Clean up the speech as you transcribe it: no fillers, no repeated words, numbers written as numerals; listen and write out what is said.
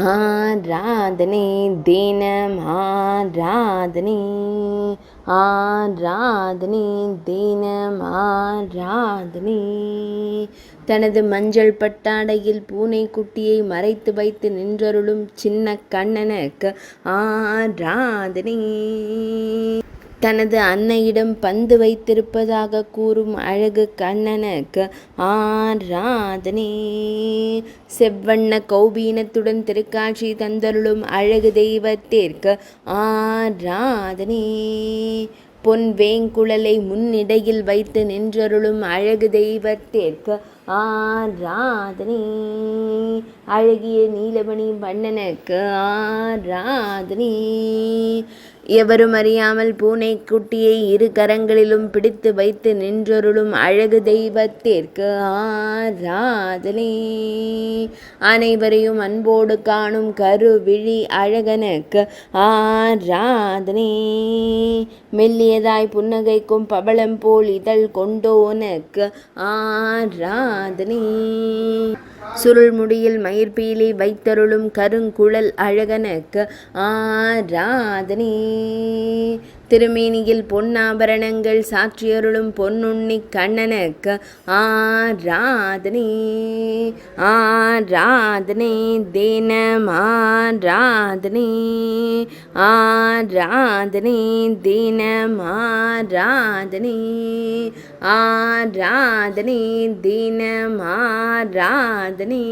ஆராதனை தினம் ஆராதனை ஆராதனை தினம் ஆராதனை. தனது மஞ்சள் பட்டாடையில் பூனை குட்டியை மறைத்து வைத்து நின்றருளும் சின்ன கண்ணனுக்கு ஆராதனை. தனது அன்னையிடம் பந்து வைத்திருப்பதாக கூறும் அழகு கண்ணனுக்கு ஆராதனை. செவ்வண்ண கௌபீனத்துடன் திருக்காட்சி தந்தருளும் அழகு தெய்வத்திற்கு ஆராதனை. பொன் வேங்குழலை முன்னிடையில் வைத்து நின்றருளும் அழகு தெய்வத்திற்கு ஆராதனை. அழகிய நீலமணி வண்ணனுக்கு ஆராதனை. எவரும் அறியாமல் பூனை குட்டியை இரு கரங்களிலும் பிடித்து வைத்து நின்றருளும் அழகு தெய்வத்திற்கு ஆராதனை. அனைவரையும் அன்போடு காணும் கருவிழி அழகனுக்கு ஆராதனை. மெல்லியதாய் புன்னகைக்கும் பவளம் போல் இதழ் கொண்டோனுக்கு ஆராதனை. சுருள் முடியில் மயிர்பீலி வைத்தருளும் கருங்குழல் அழகனுக்கு ஆராதனை. திருமேனியில் பொன்னாபரணங்கள் சாற்றியருளும் பொன்னுண்ணி கண்ணனுக்கு ஆராதனை. ஆராதனை தினம் ஆராதனை ஆராதனை தினம் ஆராதனை ஆராதனை தினம் ஆராதனை.